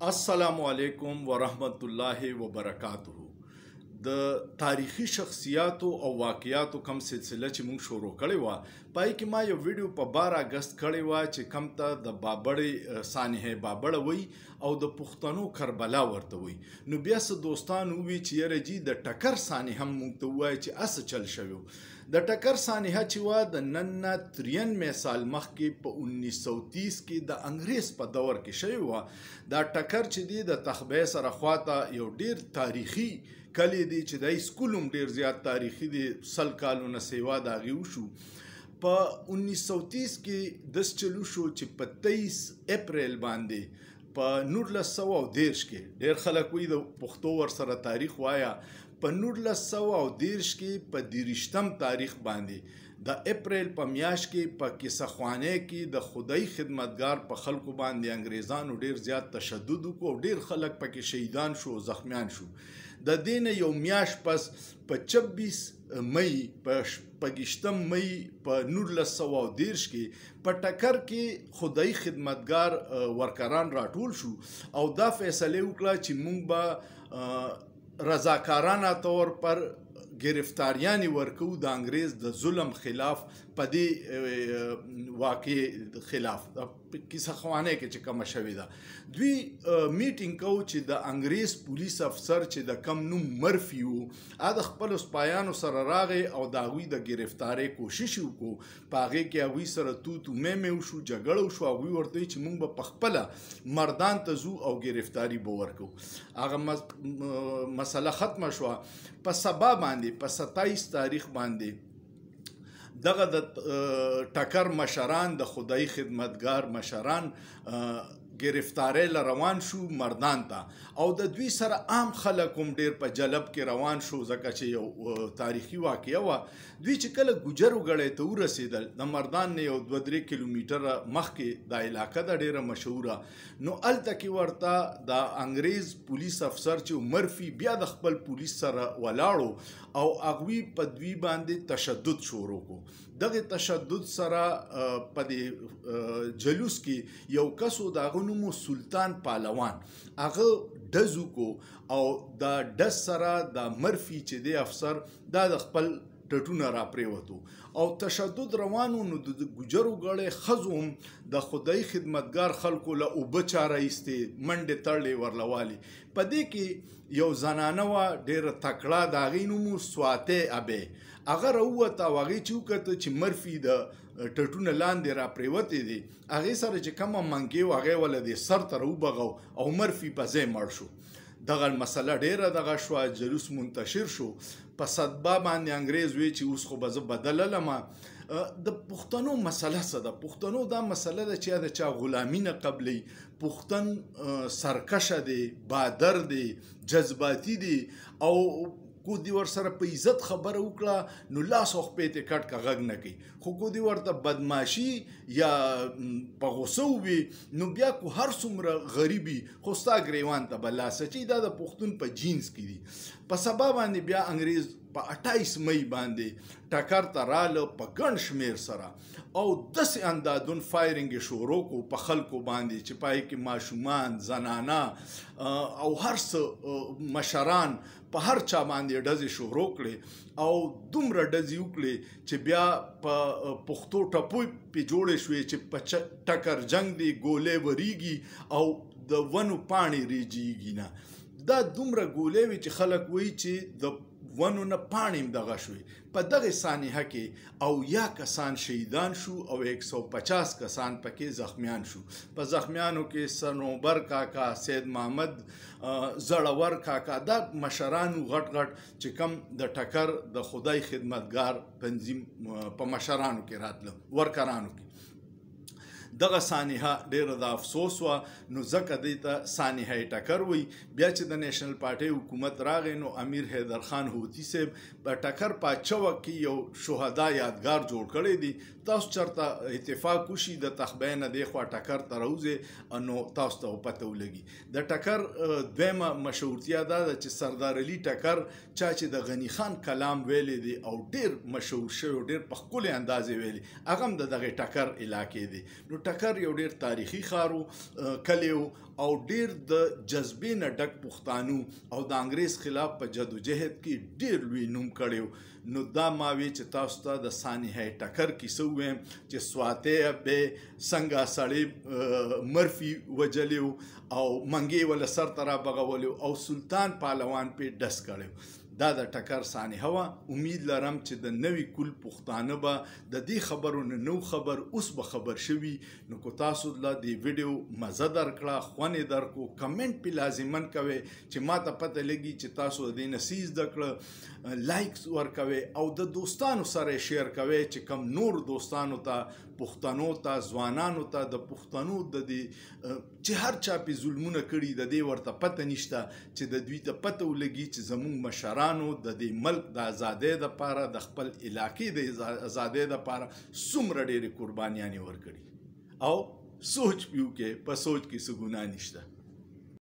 السلام علیکم ورحمت الله وبرکاته. د تاریخي شخصیاتو او واقعیاتو کم سلسله چې موږ شروع کړې وه پای کې ما یو ویډیو په 12 اگست کړی وه چې کم ته د بابړې سانحه بابړه وی او د پښتنو کربلا ورته وی. نو بیا څه دوستان وی چې یاره جی د ټکر سانحه هم موږ ته ووایي چې اس چل شوی. د ټکر سانحه چې وه د نن نه 93 سال مخکې په 1930 کې د انګریز په دور کې شوی وه. دا ټکر چې دی د تخبې سره خواته یو ډیر تاریخي کلی دی چې د سکول هم ډیر زیات تاریخي دی، 100 کالونه سیوا د هغې وشو. په 1930 کې دس چلو شو چې په 23 اپریل باندې په 1913 کې ډیر خلک وایي د پښتو ورسره تاریخ وایا، په 1913 کې په 23 تاریخ باندې د اپریل په میاشت کې په کیسه کې د خدای خدمتګار په خلکو باندې انګریزانو ډیر زیات تشدد وکړو، ډیر خلک پکې شهیدان شو، زخمیان شو. د دین یو میاشت پس په 26 مئی په 20 مئی په 1913 کې په ټکر کې خدای خدمتګار ورکران راټول شو او دا فیصله وکړه چې موږ به رضاکارانه طور پر گرفتاریانی ورکو د انګریز د ظلم خلاف، په دې واقع خلاف کیسه خوانه کې چې کومه شوې ده. دوی میټینګ کو چې د انګریز پولیس افسر چې د کم نوم مرفي وو د خپل سپایانو سره راغی او د هغوی د گرفتارۍ کوشش وکړو. په هغې کې هغوی سره توتو میمې وشو، جګړه وشو. هغوی ورته چې موږ به پخپله مردان ته ځو او گرفتاري به ورکو. هغه مسله ختمه شوه. په سبا باندې په 27 تاریخ باندې دغه د ټکر مشران، د خدای خدمتګار مشران گرفتاری روان شو مردان ته او د دوی سره عام خلک هم ډیر په جلب کې روان شو، ځکه چې یو تاریخي واقعه وه. دوی چې کله ګجرو ګړی ته ورسېدل، د مردان نه یو 2-3 کیلومیټره مخکې دا علاقه ده ډیره مشهوره، نو هلته کې ورته د انګریز پولیس افسر چې مرفي بیا د خپل پولیس سره ولاړو او هغوی په دوی باندې تشدد شروع کړو. دغه تشدد سره په دې جلوس کې یو کس و، د هغه نوم سلطان پهلوان، هغه ډز وکړو او د ډز سره د مرفي چې دی افسر دا د خپل ټټونه را پریوتو او تشدد روانو. نو د ګجرو ګړی ښځو هم د خدای خدمتګار خلکو له اوبه چاره ایستې، منډې تړلې ورلوالي. په دې کې یو زنانه وه ډېره تکړه، د هغې نوم و سواتۍ ابۍ. هغه راووته او هغې چې وکته چې مرفي د ټټونه لاندې را پریوتې دي، هغې سره چې کومه منګې و هغې وله د سر ته راوبغو او مرفي په ځای مړ شو. دغه مسله ډیره دغه شوه، جلوس منتشر شو. په صدبه باندې انګریز وی چې اوس خو به زه بدله لمه. د پښتنو مسله څه ده؟ پښتنو دا مسله ده چې د چا غلامي نه قبلی. پښتن سرکشه دی، بادر دی، جذباتي دی او کو دی ور سره په عزت خبره وکړه نو لاس او خپې ته کټ کا غږ نه کوي. خو کو دی ورته بدماشي یا په غوسه وي نو بیا کو هر څومره غریبي خو ستا ګریوان ته به لاس اچي. دا د پښتون په جینس کې دي. په سبا باندې بیا انګریز په 28 مئی باندې ټکر ته راله په ګڼ شمیر سره او داسې اندازون فایرنګ شروع کو په خلکو باندې چې پای کې ماشومان، زنانه او هر څه مشران په هر چا باندې ډزې شروع کړې او دومره ډزې وکړې چې بیا په پښتو ټپوی پې جوړې شوې چې په ټکر جنگ دی، ګولې وریږي او د ونو پاڼې ریجیږي نه. دا دومره ګولې وي چې خلک وایي چې د ونو نه پاڼې هم دغه شوې. په دغه سانحه کې 80 کسان شهیدان شو او 150 کسان پکې زخمیان شو. په زخمیانو کې صنوبر کاکا، سید محمد زړور کاکا، دا مشرانو غټ غټ چې کم د ټکر د خدای خدمتګار تنظیم په مشرانو کې راتله، ورکرانو کې. دغه سانحه ډیره د افسوس وه، نو ځکه دې ته سانحه ټکر وی. بیا چې د نیشنل پارټۍ حکومت راغی نو امیر حیدر خان هوتي صاحب په ټکر په 80 کې یو شهدا یادګار جوړ کړی دی. تاسو چرته اتفاق وشي د تخبې نه دی خوا ټکر ته راوځي نو تاسو ته پته ولګي. د ټکر دویمه مشهورتیا دا ده چې سردار علي ټکر چا چې د غني خان کلام ویلی دی او ډیر مشهور شوی، ډیر په ښکلي اندازې ویلی، هغه هم د دغې ټکر علاقې دی. نو ټکر یو ډیر تاریخي ښار کلی او ډیر د جذبې نه ډک پښتانو او د انګریز خلاف په جدوجهد کې ډیر لوی نوم کړی. نو دا ما وی چې تاسو ته د سانحه ټکر کیسه ووایم چې سواتې به څنګه سړی مرفي وجلی او منګې ولا سر ته رابغولی او سلطان پهلوان پې ډس کړی. دا د ټکر سانحه وه. امید لرم چې د نوي کل پښتانه به د دې خبرو نه نو خبر اوس به خبر شوي. نو که تاسو له دې ویډیو مزه درکړه، خوند درکو، کمنټ پې لازمن کوئ چې ما ته پته لګي چې تاسو د دې نه څه زده کړه. لایکس ورکوئ او د دوستانو سره یې شیر کوئ چې کم نور دوستانو ته، پښتنو ته، ځوانانو ته د پښتنو د دې چې هر چا پې ظلمونه کړي د دې ورته پته نشته چې د دوی ته پته ولګي چې زموږ مشرانو د دې ملک د ازادۍ دپاره، د خپل علاقې د ازادۍ دپاره څومره ډېرې قربانیانې ورکړي او سوچ پې وکړئ. په سوچ کې څه ګناه نشته.